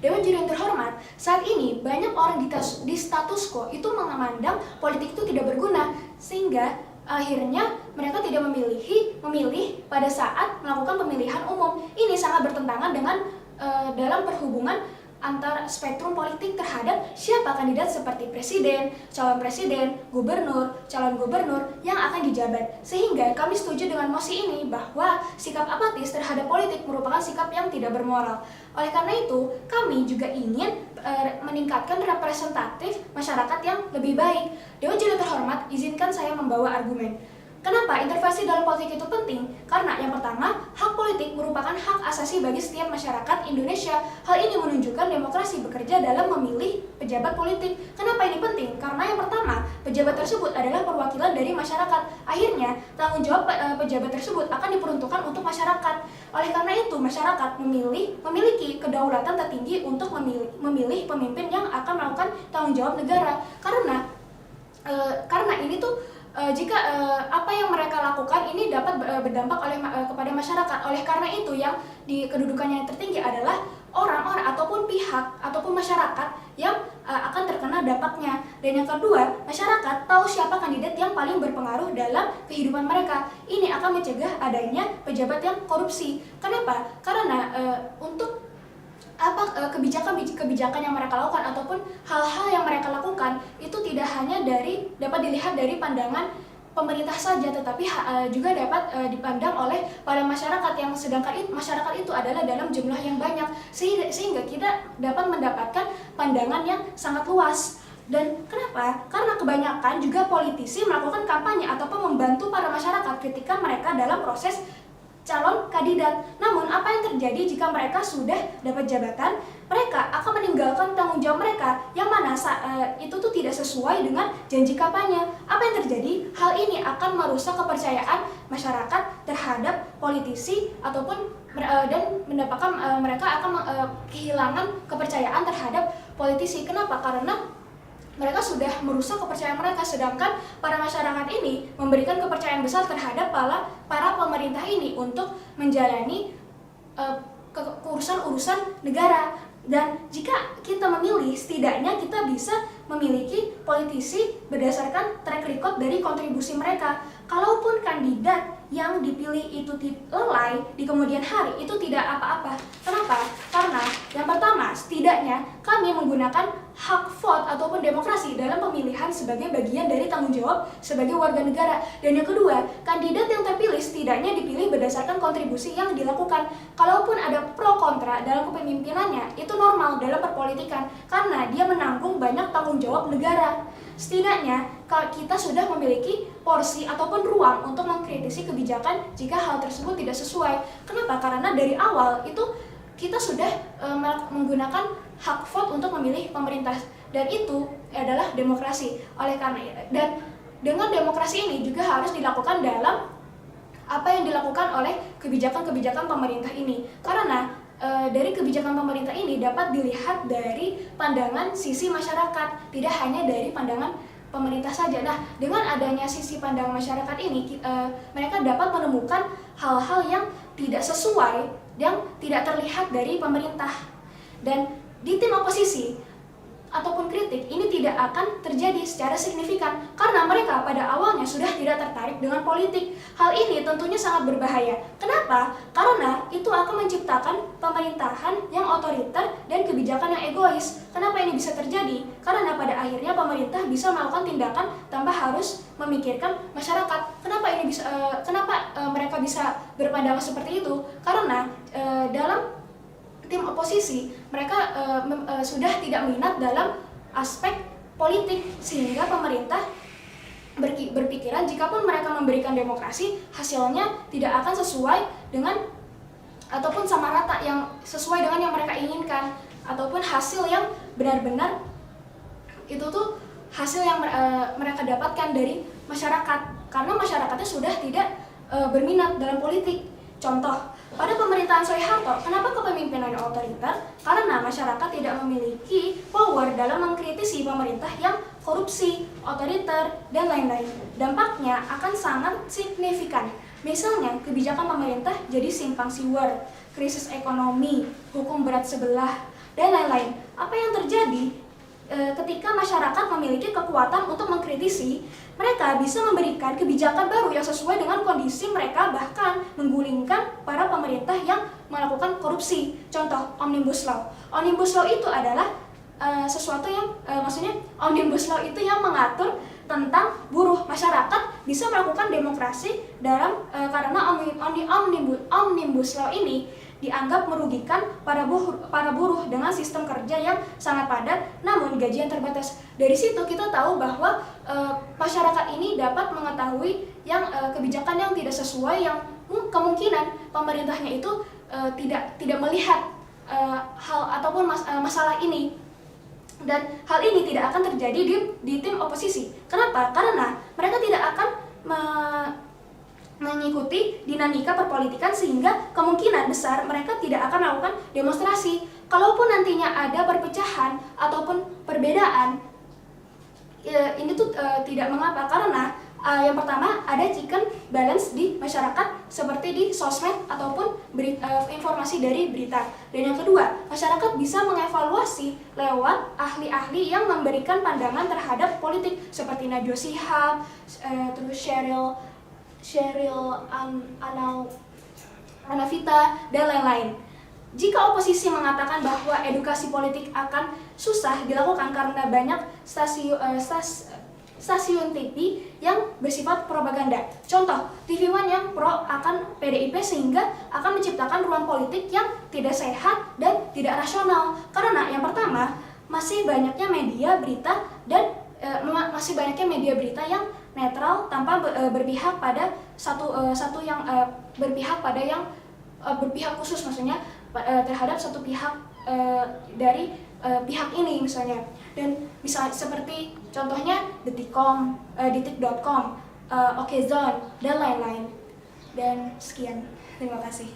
Dewan Juri yang terhormat, saat ini banyak orang di status quo itu memandang politik itu tidak berguna, sehingga akhirnya mereka tidak memilih pada saat melakukan pemilihan umum. Ini sangat bertentangan dengan dalam perhubungan antar spektrum politik terhadap siapa kandidat seperti presiden, calon gubernur yang akan dijabat. Sehingga kami setuju dengan mosi ini bahwa sikap apatis terhadap politik merupakan sikap yang tidak bermoral. Oleh karena itu, kami juga ingin meningkatkan representatif masyarakat yang lebih baik. Dewan Juri terhormat, izinkan saya membawa argumen. Kenapa intervensi dalam politik itu penting? Karena yang pertama, hak politik merupakan hak asasi bagi setiap masyarakat Indonesia. Hal ini menunjukkan demokrasi bekerja dalam memilih pejabat politik. Kenapa ini penting? Karena yang pertama, pejabat tersebut adalah perwakilan dari masyarakat. Akhirnya, tanggung jawab pejabat tersebut akan diperuntukkan untuk masyarakat. Oleh karena itu, masyarakat memiliki kedaulatan tertinggi untuk memilih pemimpin yang akan melakukan tanggung jawab negara. Karena ini tuh jika apa yang mereka lakukan ini dapat berdampak kepada masyarakat. Oleh karena itu, yang di kedudukannya yang tertinggi adalah orang-orang ataupun pihak ataupun masyarakat yang akan terkena dampaknya. Dan yang kedua, masyarakat tahu siapa kandidat yang paling berpengaruh dalam kehidupan mereka. Ini akan mencegah adanya pejabat yang korupsi. Kenapa? Karena untuk kebijakan yang mereka lakukan ataupun hal-hal yang mereka lakukan itu tidak hanya dapat dilihat dari pandangan pemerintah saja, tetapi juga dapat dipandang oleh para masyarakat, yang sedangkan masyarakat itu adalah dalam jumlah yang banyak, sehingga kita dapat mendapatkan pandangan yang sangat luas. Dan kenapa? Karena kebanyakan juga politisi melakukan kampanye ataupun membantu para masyarakat ketika mereka dalam proses calon kandidat. Namun apa yang terjadi jika mereka sudah dapat jabatan? Mereka akan meninggalkan tanggung jawab mereka, yang mana itu tuh tidak sesuai dengan janji kampanye. Apa yang terjadi? Hal ini akan merusak kepercayaan masyarakat terhadap politisi ataupun dan mendapatkan mereka akan kehilangan kepercayaan terhadap politisi. Kenapa? Karena mereka sudah merusak kepercayaan mereka, sedangkan para masyarakat ini memberikan kepercayaan besar terhadap para pemerintah ini untuk menjalani urusan negara. Dan jika kita memilih, setidaknya kita bisa memiliki politisi berdasarkan track record dari kontribusi mereka. Kalaupun kandidat yang dipilih itu lalai di kemudian hari, itu tidak apa-apa. Kenapa? Karena yang pertama, setidaknya kami menggunakan hak vote ataupun demokrasi dalam pemilihan sebagai bagian dari tanggung jawab sebagai warga negara. Dan yang kedua, kandidat yang terpilih setidaknya dipilih berdasarkan kontribusi yang dilakukan. Kalaupun ada pro kontra dalam kepemimpinannya, itu normal dalam perpolitikan karena dia menanggung banyak tanggung jawab negara. Setidaknya kita sudah memiliki porsi ataupun ruang untuk mengkritisi kebijakan jika hal tersebut tidak sesuai. Kenapa? Karena dari awal itu kita sudah menggunakan hak vote untuk memilih pemerintah, dan itu adalah demokrasi. Oleh karena dan dengan demokrasi ini juga harus dilakukan dalam apa yang dilakukan oleh kebijakan-kebijakan pemerintah ini. Karena dari kebijakan pemerintah ini dapat dilihat dari pandangan sisi masyarakat, tidak hanya dari pandangan pemerintah saja. Nah, dengan adanya sisi pandangan masyarakat ini, mereka dapat menemukan hal-hal yang tidak sesuai, yang tidak terlihat dari pemerintah. Dan di tim oposisi ataupun kritik ini tidak akan terjadi secara signifikan karena mereka pada awalnya sudah tidak tertarik dengan politik. Hal ini tentunya sangat berbahaya. Kenapa? Karena itu akan menciptakan pemerintahan yang otoriter dan kebijakan yang egois. Kenapa ini bisa terjadi? Karena pada akhirnya pemerintah bisa melakukan tindakan tanpa harus memikirkan masyarakat. Kenapa mereka bisa berpandangan seperti itu? Karena dalam tim oposisi mereka sudah tidak minat dalam aspek politik, sehingga pemerintah berpikiran jikapun mereka memberikan demokrasi, hasilnya tidak akan sesuai dengan ataupun sama rata yang sesuai dengan yang mereka inginkan, ataupun hasil yang benar-benar itu tuh hasil yang mereka dapatkan dari masyarakat, karena masyarakatnya sudah tidak berminat dalam politik. Contoh, pada pemerintahan Soeharto, kenapa kepemimpinannya otoriter? Karena masyarakat tidak memiliki power dalam mengkritisi pemerintah yang korupsi, otoriter, dan lain-lain. Dampaknya akan sangat signifikan. Misalnya, kebijakan pemerintah jadi simpang siur, krisis ekonomi, hukum berat sebelah, dan lain-lain. Apa yang terjadi ketika masyarakat memiliki kekuatan untuk mengkritisi, mereka bisa memberikan kebijakan baru yang sesuai dengan kondisi mereka, bahkan menggulingkan para pemerintah yang melakukan korupsi. Contoh, Omnibus Law. Omnibus Law itu adalah sesuatu yang maksudnya Omnibus Law itu yang mengatur tentang buruh. Masyarakat bisa melakukan demokrasi dalam karena Omnibus Law ini dianggap merugikan para buruh dengan sistem kerja yang sangat padat namun gaji yang terbatas. Dari situ kita tahu bahwa masyarakat ini dapat mengetahui yang kebijakan yang tidak sesuai, yang kemungkinan pemerintahnya itu tidak melihat hal ataupun masalah ini. Dan hal ini tidak akan terjadi di tim oposisi. Kenapa? Karena mereka tidak akan mengikuti dinamika perpolitikan, sehingga kemungkinan besar mereka tidak akan melakukan demonstrasi. Kalaupun nantinya ada perpecahan ataupun perbedaan, ini tuh tidak mengapa, karena yang pertama ada check and balance di masyarakat seperti di sosmed ataupun informasi dari berita. Dan yang kedua, masyarakat bisa mengevaluasi lewat ahli-ahli yang memberikan pandangan terhadap politik seperti Najwa Shihab, terus Sheryl Anavita, dan lain-lain. Jika oposisi mengatakan bahwa edukasi politik akan susah dilakukan karena banyak stasiun TV yang bersifat propaganda. Contoh, TV One yang pro akan PDIP sehingga akan menciptakan ruang politik yang tidak sehat dan tidak rasional. Karena yang pertama, masih banyaknya media berita yang netral tanpa berpihak pada berpihak khusus, maksudnya terhadap satu pihak dari pihak ini misalnya. Dan bisa seperti contohnya Detik.com, Okezone, dan lain-lain. Dan sekian, terima kasih.